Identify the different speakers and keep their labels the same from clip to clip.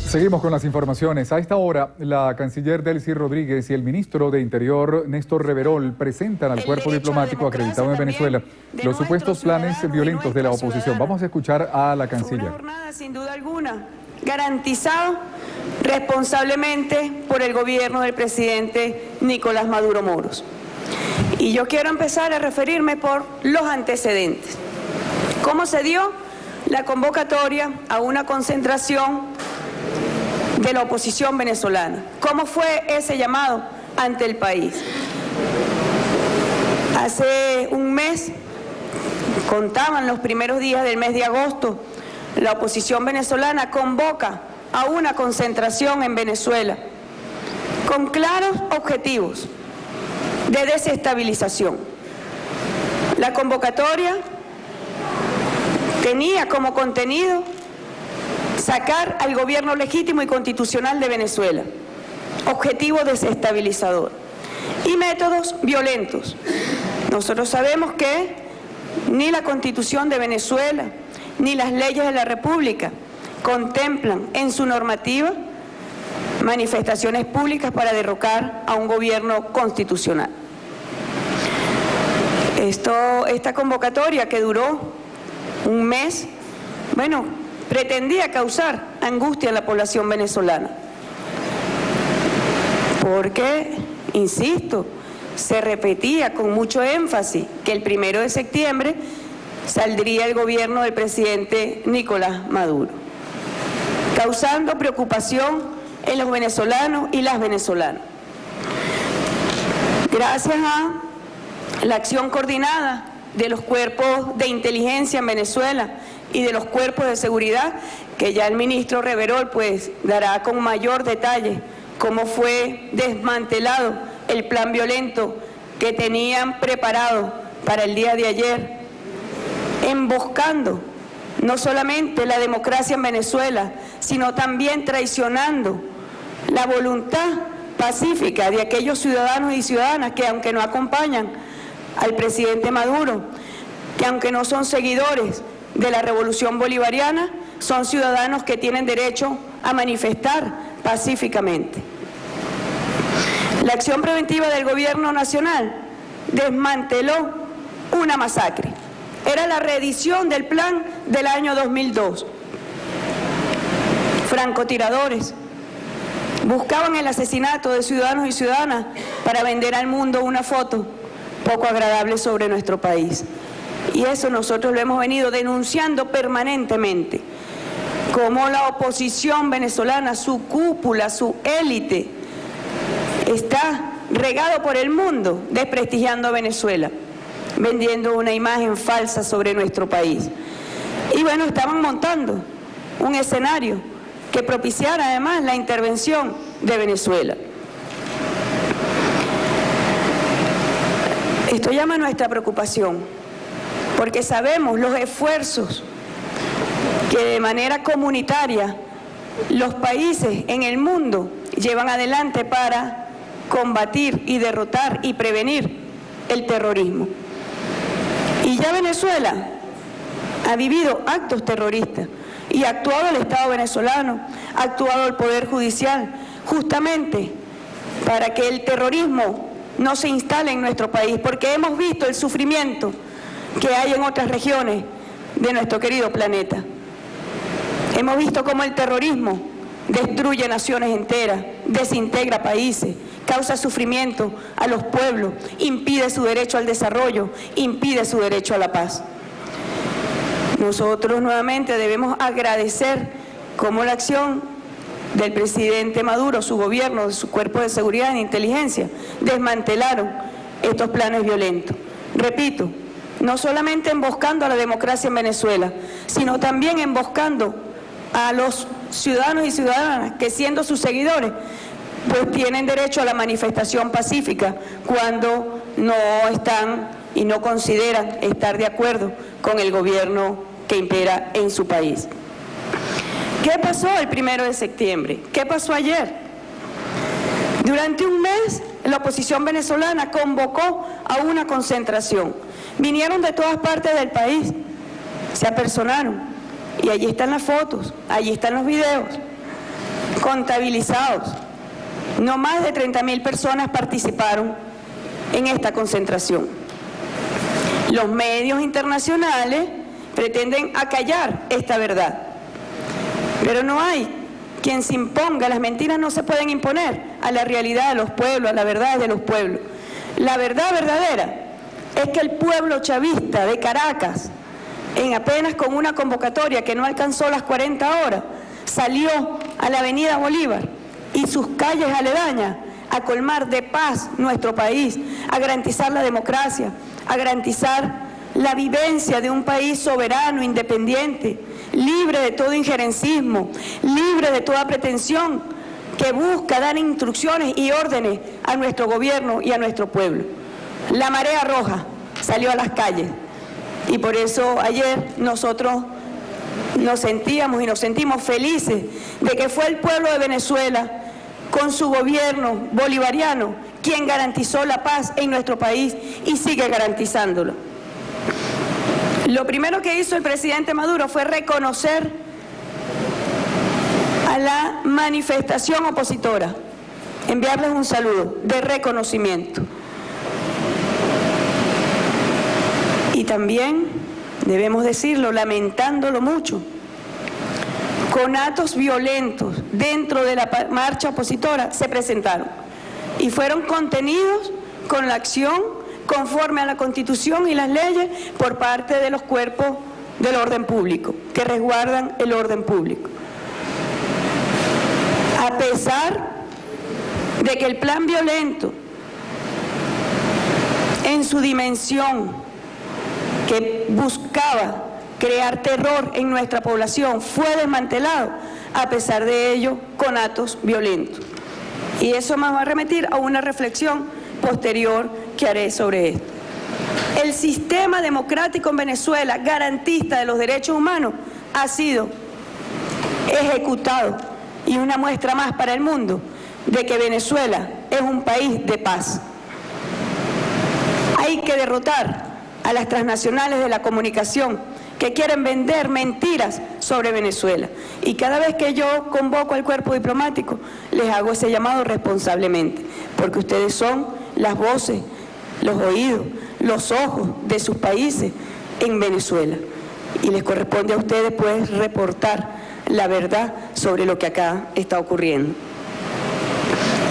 Speaker 1: Seguimos con las informaciones. A esta hora, la canciller Delcy Rodríguez y el ministro de Interior, Néstor Reverol, presentan al cuerpo diplomático acreditado en Venezuela los supuestos planes violentos de la oposición. Vamos a escuar a la canciller.
Speaker 2: Una jornada, sin duda alguna, garantizado responsablemente por el gobierno del presidente Nicolás Maduro Moros. Y yo quiero empezar a referirme por los antecedentes. ¿Cómo se dio la convocatoria a una concentración de la oposición venezolana? ¿Cómo fue ese llamado ante el país? Hace un mes, contaban los primeros días del mes de agosto, la oposición venezolana convoca a una concentración en Venezuela con claros objetivos de desestabilización. La convocatoria tenía como contenido sacar al gobierno legítimo y constitucional de Venezuela, objetivo desestabilizador, y métodos violentos. Nosotros sabemos que ni la Constitución de Venezuela ni las leyes de la República contemplan en su normativa manifestaciones públicas para derrocar a un gobierno constitucional. Esta convocatoria, que duró un mes, pretendía causar angustia en la población venezolana, porque, insisto, se repetía con mucho énfasis que el 1 de septiembre saldría el gobierno del presidente Nicolás Maduro, causando preocupación en los venezolanos y las venezolanas. Gracias a la acción coordinada de los cuerpos de inteligencia en Venezuela y de los cuerpos de seguridad, que ya el ministro Reverol dará con mayor detalle cómo fue desmantelado el plan violento que tenían preparado para el día de ayer, emboscando no solamente la democracia en Venezuela, sino también traicionando la voluntad pacífica de aquellos ciudadanos y ciudadanas que, aunque no acompañan al presidente Maduro, que aunque no son seguidores de la revolución bolivariana, son ciudadanos que tienen derecho a manifestar pacíficamente. La acción preventiva del gobierno nacional desmanteló una masacre. Era la reedición del plan del año 2002. Francotiradores buscaban el asesinato de ciudadanos y ciudadanas para vender al mundo una foto poco agradable sobre nuestro país. Y eso nosotros lo hemos venido denunciando permanentemente, como la oposición venezolana, su cúpula, su élite, está regado por el mundo desprestigiando a Venezuela, vendiendo una imagen falsa sobre nuestro país. Y estaban montando un escenario que propiciara además la intervención de Venezuela. Esto llama a nuestra preocupación, porque sabemos los esfuerzos que de manera comunitaria los países en el mundo llevan adelante para combatir y derrotar y prevenir el terrorismo. Y ya Venezuela ha vivido actos terroristas y ha actuado el Estado venezolano, ha actuado el Poder Judicial, justamente para que el terrorismo no se instale en nuestro país, porque hemos visto el sufrimiento que hay en otras regiones de nuestro querido planeta. Hemos visto cómo el terrorismo destruye naciones enteras, desintegra países, causa sufrimiento a los pueblos, impide su derecho al desarrollo, impide su derecho a la paz. Nosotros nuevamente debemos agradecer cómo la acción del presidente Maduro, su gobierno, su cuerpo de seguridad e inteligencia, desmantelaron estos planes violentos. Repito, no solamente emboscando a la democracia en Venezuela, sino también emboscando a los ciudadanos y ciudadanas que, siendo sus seguidores, tienen derecho a la manifestación pacífica cuando no están y no consideran estar de acuerdo con el gobierno que impera en su país. ¿Qué pasó el 1 de septiembre? ¿Qué pasó ayer? Durante un mes, la oposición venezolana convocó a una concentración. Vinieron de todas partes del país, se apersonaron, y allí están las fotos, allí están los videos. contabilizados. No más de 30.000 personas participaron en esta concentración. Los medios internacionales pretenden acallar esta verdad, pero no hay quien se imponga. Las mentiras no se pueden imponer a la realidad de los pueblos, a la verdad de los pueblos. La verdad verdadera es que el pueblo chavista de Caracas, en apenas con una convocatoria que no alcanzó las 40 horas, salió a la avenida Bolívar y sus calles aledañas a colmar de paz nuestro país, a garantizar la democracia, a garantizar la vivencia de un país soberano, independiente, libre de todo injerencismo, libre de toda pretensión que busca dar instrucciones y órdenes a nuestro gobierno y a nuestro pueblo. La marea roja salió a las calles y por eso ayer nosotros nos sentíamos y nos sentimos felices de que fue el pueblo de Venezuela, con su gobierno bolivariano, quien garantizó la paz en nuestro país y sigue garantizándolo. Lo primero que hizo el presidente Maduro fue reconocer a la manifestación opositora, enviarles un saludo de reconocimiento. Y también, debemos decirlo, lamentándolo mucho, con actos violentos dentro de la marcha opositora se presentaron y fueron contenidos con la acción conforme a la Constitución y las leyes por parte de los cuerpos del orden público, que resguardan el orden público. A pesar de que el plan violento en su dimensión que buscaba crear terror en nuestra población fue desmantelado, a pesar de ello, con actos violentos. Y eso me va a remitir a una reflexión posterior que haré sobre esto. El sistema democrático en Venezuela, garantista de los derechos humanos, ha sido ejecutado, y una muestra más para el mundo de que Venezuela es un país de paz. Hay que derrotar a las transnacionales de la comunicación que quieren vender mentiras sobre Venezuela. Y cada vez que yo convoco al cuerpo diplomático, les hago ese llamado responsablemente, porque ustedes son las voces, los oídos, los ojos de sus países en Venezuela. Y les corresponde a ustedes, pues, reportar la verdad sobre lo que acá está ocurriendo.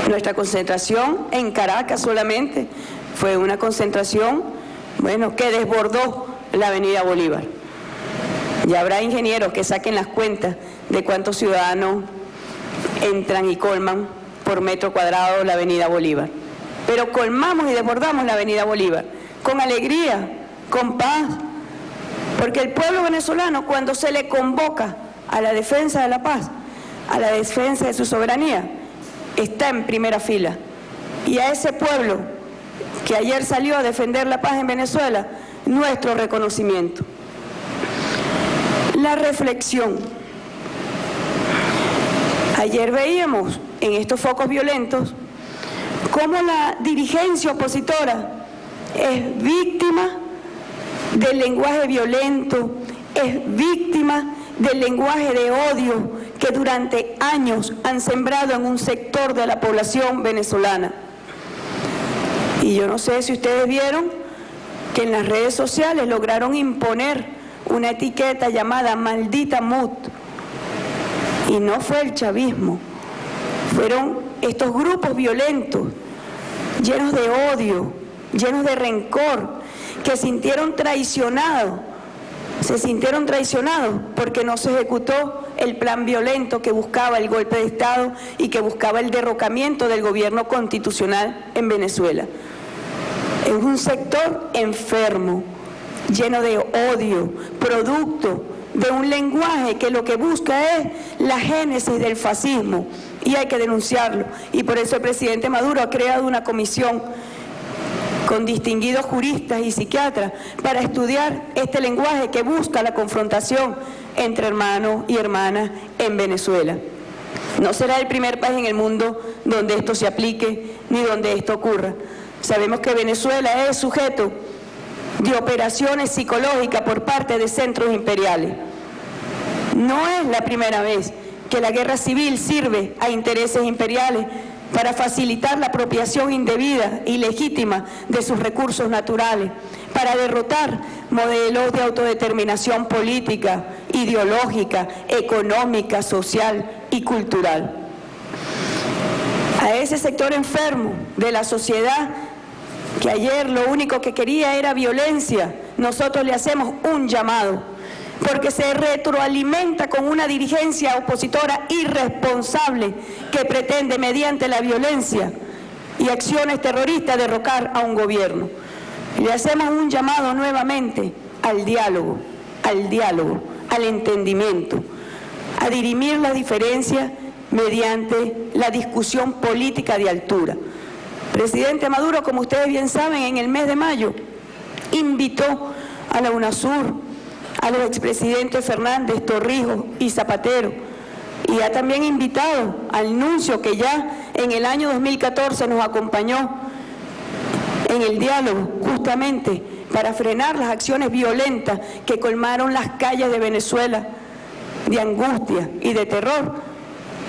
Speaker 2: Nuestra concentración en Caracas solamente fue una concentración, bueno, que desbordó la avenida Bolívar. Ya habrá ingenieros que saquen las cuentas de cuántos ciudadanos entran y colman por metro cuadrado la avenida Bolívar. Pero colmamos y desbordamos la avenida Bolívar con alegría, con paz, porque el pueblo venezolano, cuando se le convoca a la defensa de la paz, a la defensa de su soberanía, está en primera fila. Y a ese pueblo que ayer salió a defender la paz en Venezuela, nuestro reconocimiento. La reflexión. Ayer veíamos en estos focos violentos cómo la dirigencia opositora es víctima del lenguaje violento, es víctima del lenguaje de odio que durante años han sembrado en un sector de la población venezolana. Y yo no sé si ustedes vieron que en las redes sociales lograron imponer una etiqueta llamada maldita MUT, y no fue el chavismo, fueron estos grupos violentos, llenos de odio, llenos de rencor, que se sintieron traicionados porque no se ejecutó el plan violento que buscaba el golpe de Estado y que buscaba el derrocamiento del gobierno constitucional en Venezuela. Es un sector enfermo, lleno de odio, producto de un lenguaje que lo que busca es la génesis del fascismo, y hay que denunciarlo. Y por eso el presidente Maduro ha creado una comisión con distinguidos juristas y psiquiatras para estudiar este lenguaje que busca la confrontación entre hermanos y hermanas en Venezuela. No será el primer país en el mundo donde esto se aplique ni donde esto ocurra. Sabemos que Venezuela es sujeto de operaciones psicológicas por parte de centros imperiales. No es la primera vez que la guerra civil sirve a intereses imperiales para facilitar la apropiación indebida y legítima de sus recursos naturales, para derrotar modelos de autodeterminación política, ideológica, económica, social y cultural. A ese sector enfermo de la sociedad, que ayer lo único que quería era violencia, nosotros le hacemos un llamado, porque se retroalimenta con una dirigencia opositora irresponsable que pretende mediante la violencia y acciones terroristas derrocar a un gobierno. Le hacemos un llamado nuevamente al diálogo, al entendimiento, a dirimir las diferencias mediante la discusión política de altura. Presidente Maduro, como ustedes bien saben, en el mes de mayo invitó a la UNASUR, a los expresidentes Fernández, Torrijos y Zapatero, y ha también invitado al nuncio que ya en el año 2014 nos acompañó en el diálogo, justamente para frenar las acciones violentas que colmaron las calles de Venezuela de angustia y de terror.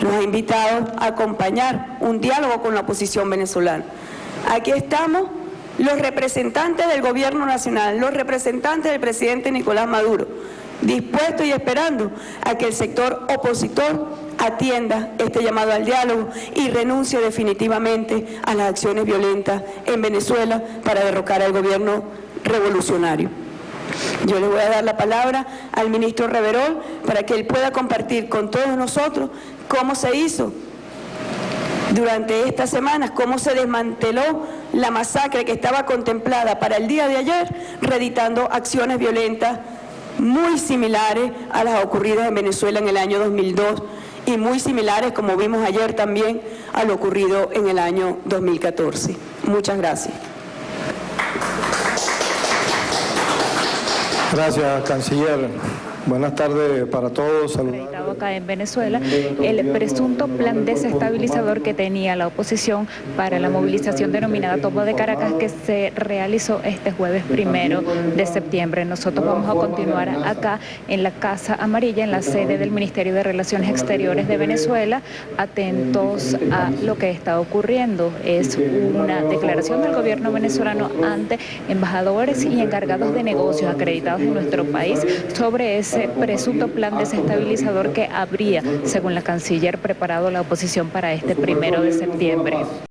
Speaker 2: Nos ha invitado a acompañar un diálogo con la oposición venezolana. Aquí estamos los representantes del gobierno nacional, los representantes del presidente Nicolás Maduro, dispuestos y esperando a que el sector opositor atienda este llamado al diálogo y renuncie definitivamente a las acciones violentas en Venezuela para derrocar al gobierno revolucionario. Yo le voy a dar la palabra al ministro Reverol para que él pueda compartir con todos nosotros cómo se hizo durante estas semanas, cómo se desmanteló la masacre que estaba contemplada para el día de ayer, reeditando acciones violentas muy similares a las ocurridas en Venezuela en el año 2002 y muy similares, como vimos ayer también, a lo ocurrido en el año 2014. Muchas gracias.
Speaker 3: Gracias, canciller. Buenas tardes para todos.
Speaker 4: Acreditado acá en Venezuela el presunto plan desestabilizador que tenía la oposición para la movilización denominada Toma de Caracas, que se realizó este jueves 1 de septiembre. Nosotros vamos a continuar acá en la Casa Amarilla, en la sede del Ministerio de Relaciones Exteriores de Venezuela, atentos a lo que está ocurriendo. Es una declaración del gobierno venezolano ante embajadores y encargados de negocios acreditados en nuestro país sobre ese presunto plan desestabilizador que habría, según la canciller, preparado la oposición para este 1 de septiembre.